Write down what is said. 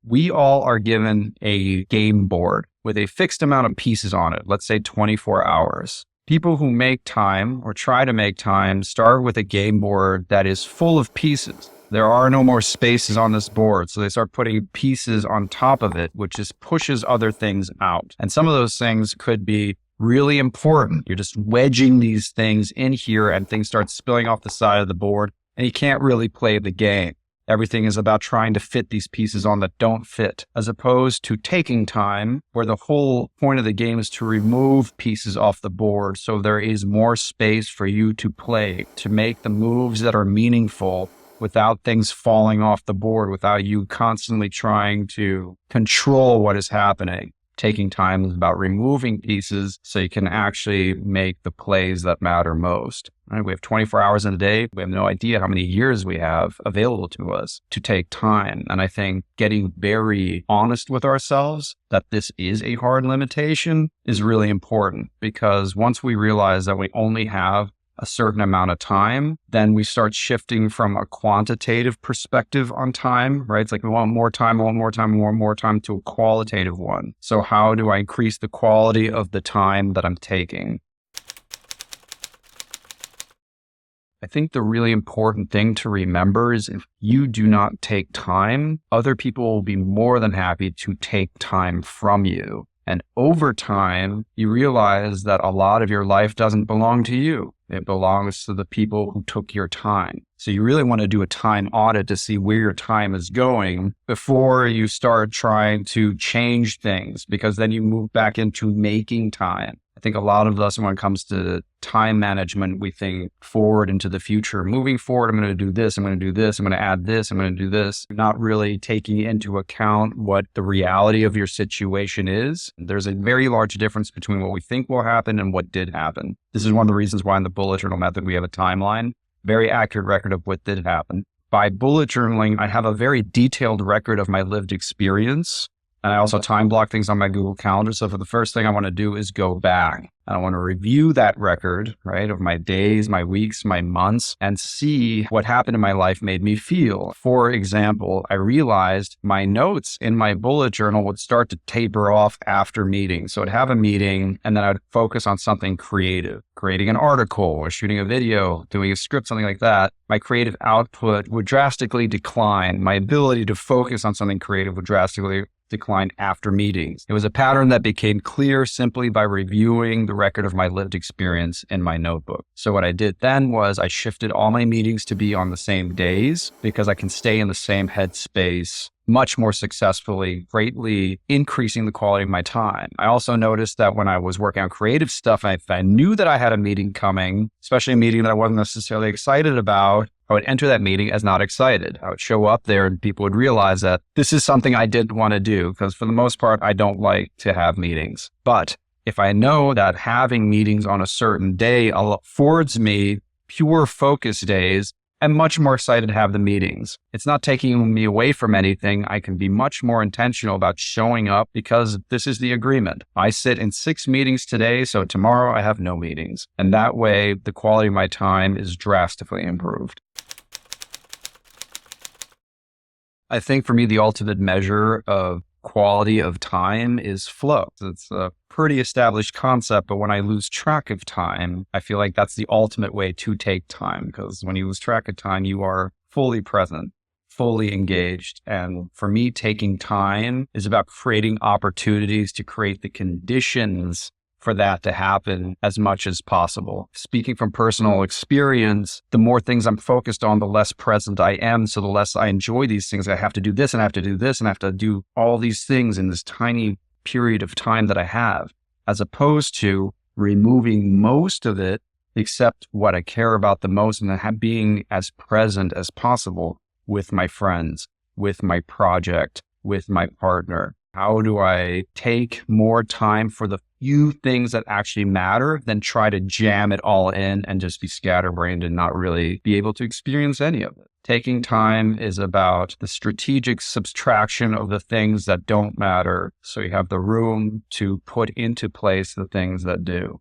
We all are given a game board with a fixed amount of pieces on it, let's say 24 hours. People who make time or try to make time start with a game board that is full of pieces. There are no more spaces on this board, so they start putting pieces on top of it, which just pushes other things out. And some of those things could be really important. You're just wedging these things in here and things start spilling off the side of the board, and you can't really play the game. Everything is about trying to fit these pieces on that don't fit, as opposed to taking time, where the whole point of the game is to remove pieces off the board so there is more space for you to play, to make the moves that are meaningful without things falling off the board, without you constantly trying to control what is happening. Taking time is about removing pieces so you can actually make the plays that matter most. Right? We have 24 hours in a day. We have no idea how many years we have available to us to take time. And I think getting very honest with ourselves that this is a hard limitation is really important, because once we realize that we only have a certain amount of time, then we start shifting from a quantitative perspective on time, right? It's like we want more time, more time to a qualitative one. So how do I increase the quality of the time that I'm taking? I think the really important thing to remember is if you do not take time, other people will be more than happy to take time from you. And over time, you realize that a lot of your life doesn't belong to you. It belongs to the people who took your time. So you really want to do a time audit to see where your time is going before you start trying to change things, because then you move back into making time. I think a lot of us, when it comes to time management, we think forward into the future. Moving forward, I'm going to do this, I'm going to do this, I'm going to add this, I'm going to do this. Not really taking into account what the reality of your situation is. There's a very large difference between what we think will happen and what did happen. This is one of the reasons why in the bullet journal method, we have a timeline, very accurate record of what did happen. By bullet journaling, I have a very detailed record of my lived experience. And I also time block things on my Google Calendar. So for the first thing I want to do is go back. And I want to review that record, right, of my days, my weeks, my months, and see what happened in my life made me feel. For example, I realized my notes in my bullet journal would start to taper off after meetings. So I'd have a meeting and then I'd focus on something creative, creating an article or shooting a video, doing a script, something like that. My creative output would drastically decline. My ability to focus on something creative would drastically declined after meetings. It was a pattern that became clear simply by reviewing the record of my lived experience in my notebook. So what I did then was I shifted all my meetings to be on the same days, because I can stay in the same headspace much more successfully, greatly increasing the quality of my time. I also noticed that when I was working on creative stuff, if I knew that I had a meeting coming, especially a meeting that I wasn't necessarily excited about, I would enter that meeting as not excited. I would show up there and people would realize that this is something I didn't want to do, because for the most part, I don't like to have meetings. But if I know that having meetings on a certain day affords me pure focus days, I'm much more excited to have the meetings. It's not taking me away from anything. I can be much more intentional about showing up, because this is the agreement. I sit in 6 meetings today, so tomorrow I have no meetings. And that way, the quality of my time is drastically improved. I think for me, the ultimate measure of quality of time is flow. It's a pretty established concept, but when I lose track of time, I feel like that's the ultimate way to take time, because when you lose track of time, you are fully present, fully engaged. And for me, taking time is about creating opportunities to create the conditions for that to happen as much as possible. Speaking from personal experience, the more things I'm focused on, the less present I am. So the less I enjoy these things. I have to do this and I have to do this and I have to do all these things in this tiny period of time that I have, as opposed to removing most of it except what I care about the most, and then being as present as possible with my friends, with my project, with my partner. How do I take more time for the few things that actually matter than try to jam it all in and just be scatterbrained and not really be able to experience any of it? Taking time is about the strategic subtraction of the things that don't matter, so you have the room to put into place the things that do.